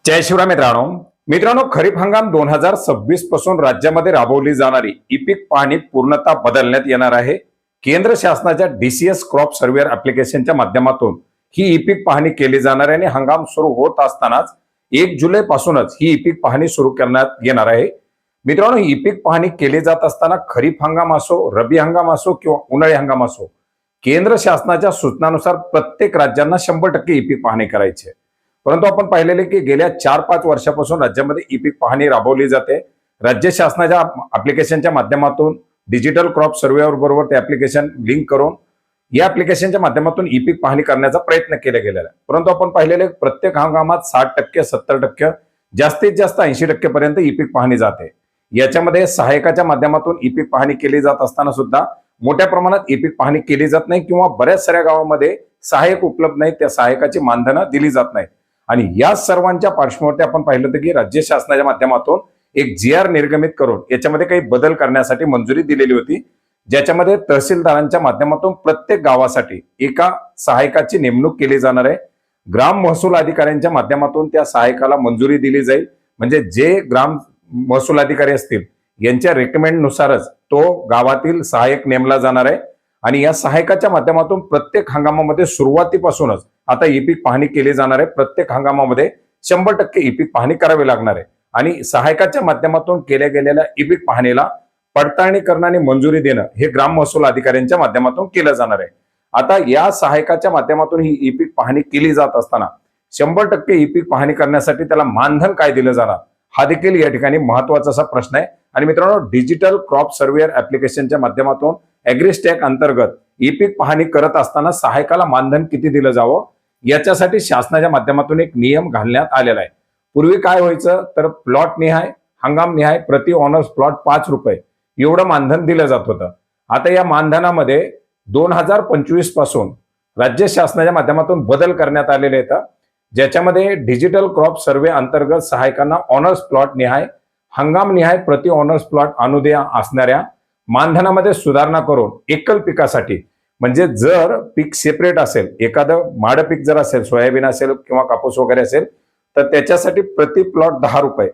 जय शिवराय मित्रांनो खरीप हंगाम 2026 पासून राज्यामध्ये राबवली जाणारी ई पीक पाहणी पूर्णतः बदलण्यात येणार आहे। केंद्र शासनाच्या DCS क्रॉप सर्व्हेअर ऍप्लिकेशनच्या माध्यमातून ही ई पीक पाहणी केली जाणार आहे आणि हंगाम सुरू होत असतानाच 1 जुलै पासूनच ही ई पीक पाहणी सुरू करण्यात येणार आहे। मित्रांनो, ई पीक पाहणी केली जात असताना खरीप हंगाम असो, रब्बी हंगाम असो किंवा उन्हाळी हंगाम असो, केंद्र शासनाच्या सूचनानुसार प्रत्येक राज्यांना 100% ई पीक पाहणी करायची आहे। परंतु आपण पाहिलेले की गेल्या 4-5 वर्षापासून राज्यामध्ये ई पीक पाहणी राबवली जाते। राज्य शासनाच्या ऍप्लिकेशनच्या माध्यमातून डिजिटल क्रॉप सर्व्हेअर बरोबर ते ऍप्लिकेशन लिंक करून या ऍप्लिकेशनच्या माध्यमातून ई पीक पाहणी करण्याचा प्रयत्न केला गेलेला आहे। परंतु आपण पाहिलेले प्रत्येक हंगामात 60%, 70%, जास्तीत जास्त 80% पर्यंत ई पीक पाहणी जाते। याच्यामध्ये सहायकाच्या माध्यमातून ई पीक पाहणी केली जात असताना सुद्धा मोठ्या प्रमाणात ई पीक पाहणी केली जात नाही किंवा बऱ्याच साऱ्या गावांमध्ये सहायक उपलब्ध नाही, त्या सहायकाची मानधनं दिली जात नाही। आणि या सर्वांच्या पार्श्वभूमीवर आपण पाहिलं होतं की राज्य शासनाच्या माध्यमातून एक GR निर्गमित करून याच्यामध्ये काही बदल करण्यासाठी मंजुरी दिलेली होती, ज्याच्यामध्ये तहसीलदारांच्या माध्यमातून प्रत्येक गावासाठी एका सहायकाची नेमणूक केली जाणार आहे। ग्राम महसूल अधिकाऱ्यांच्या माध्यमातून त्या सहायकाला मंजुरी दिली जाईल, म्हणजे जे ग्राम महसूल अधिकारी असतील यांच्या रेकमेंड नुसारच तो गावातील सहायक नेमला जाणार आहे। आणि या सहायकाच्या माध्यमातून प्रत्येक हंगामामध्ये सुरुवातीपासूनच आता ई पीक पाहणी केली जाणार आहे। प्रत्येक हंगामामध्ये 100% ई पीक पाहणी करावी लागणार आहे आणि सहायकाच्या माध्यमातून केल्या गेलेल्या ई पीक पाहणीला पडताळणी करणं आणि मंजुरी देणं हे ग्राम महसूल अधिकाऱ्यांच्या माध्यमातून केलं जाणार आहे। आता या सहायकाच्या माध्यमातून ही ई पीक पाहणी केली जात असताना 100% ई पीक पाहणी करण्यासाठी त्याला मानधन काय दिलं जाणार हा देखील या ठिकाणी महत्त्वाचा असा प्रश्न आहे। आणि मित्रांनो, डिजिटल क्रॉप सर्व्हेअर ऍप्लिकेशनच्या माध्यमातून ऍग्रीस्टॅक अंतर्गत ई पीक पाहणी करत असताना सहायकाला मानधन किती दिलं जावं याच्यासाठी शासनाच्या माध्यमातून एक नियम घालण्यात आलेला आहे। पूर्वी काय व्हायचं तर प्लॉट निहाय, हंगाम निहाय प्रति ऑनर्स प्लॉट 5 रुपये एवढं मानधन दिलं जात होतं। आता या मानधनामध्ये 2025 पासून राज्य शासनाच्या माध्यमातून बदल करण्यात आलेले आहेत, ज्याच्यामध्ये डिजिटल क्रॉप सर्व्हे अंतर्गत सहायकांना ऑनर्स प्लॉट निहाय, हंगाम निहाय प्रति ऑनर्स प्लॉट अनुदेय असणाऱ्या मानधनामध्ये सुधारणा करून एकल पिकासाठी, म्हणजे जर पीक सेपरेट असेल, एखादं माड पीक जर असेल, सोयाबीन असेल किंवा कापूस वगैरे असेल तर त्याच्यासाठी प्रति प्लॉट 10 रुपये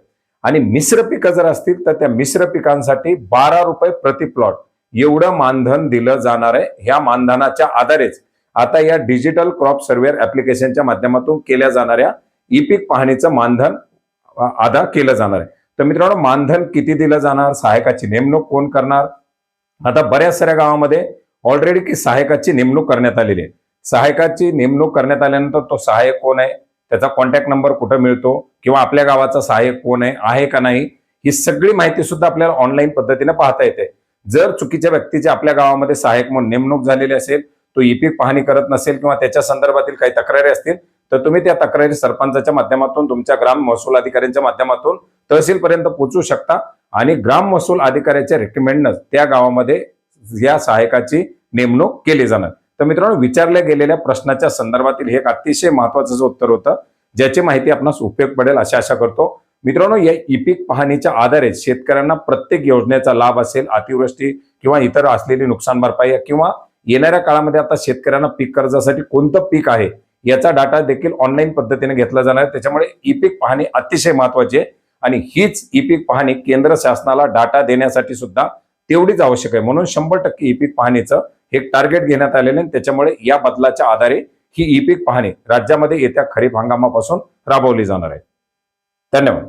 आणि मिश्र पिकं जर असतील तर त्या मिश्र पिकांसाठी 12 रुपये प्रति प्लॉट एवढं मानधन दिलं जाणार आहे। ह्या मानधनाच्या आधारेच आता या डिजिटल क्रॉप सर्व्हेअर ऍप्लिकेशनच्या माध्यमातून केल्या जाणाऱ्या ई पीक पाहणीचं मानधन अदा केलं जाणार आहे। तर मित्रांनो, मानधन किती दिलं जाणार, सहायकाची नेमणूक कोण करणार, आता बऱ्याच साऱ्या गावामध्ये ऑलरेडी की सहायकाची नेमणूक करण्यात आलेली आहे। सहायकाची नेमणूक करण्यात आल्यानंतर तो सहायक कोण आहे, त्याचा कॉन्टॅक्ट नंबर कुठं मिळतो किंवा आपल्या गावाचा सहायक कोण आहे का नाही, ही सगळी माहिती सुद्धा आपल्याला ऑनलाईन पद्धतीने पाहता येते। जर चुकीच्या व्यक्तीची आपल्या गावामध्ये सहायक म्हणून नेमणूक झालेली असेल, तो ई पीक पाहणी करत नसेल किंवा त्याच्या संदर्भातील काही तक्रारी असतील तर तुम्ही त्या तक्रारी सरपंचाच्या माध्यमातून, तुमच्या ग्राम महसूल अधिकाऱ्यांच्या माध्यमातून तहसीलपर्यंत पोहोचू शकता आणि ग्राम महसूल अधिकाऱ्याच्या रेकमेंडनं त्या गावामध्ये या सहायकाची नेमणूक केली जाणार। तर मित्रांनो, विचारल्या गेलेल्या प्रश्नाच्या संदर्भातील हे एक अतिशय महत्त्वाचं उत्तर होतं, ज्याची माहिती आपणास उपयोग पडेल अशी आशा करतो। मित्रांनो, या ई पीक पाहणीच्या आधारे शेतकऱ्यांना प्रत्येक योजनेचा लाभ असेल, अतिवृष्टी किंवा इतर असलेली नुकसान भरपाई किंवा येणाऱ्या काळामध्ये आता शेतकऱ्यांना पीक कर्जासाठी कोणतं पीक आहे याचा डाटा देखील ऑनलाईन पद्धतीने घेतला जाणार आहे। त्याच्यामुळे ई पीक पाहणी अतिशय महत्त्वाची आहे आणि हीच ई पीक पाहणी केंद्र शासनाला डाटा देण्यासाठी सुद्धा तेवढीच आवश्यक आहे। म्हणून 100% ई पीक पाहणीचं एक टार्गेट घेण्यात आलेलं आहे। त्याच्यामुळे या बदलाच्या आधारे ही ई पीक पाहणी राज्यामध्ये येत्या खरीप हंगामापासून राबवली जाणार आहे। धन्यवाद।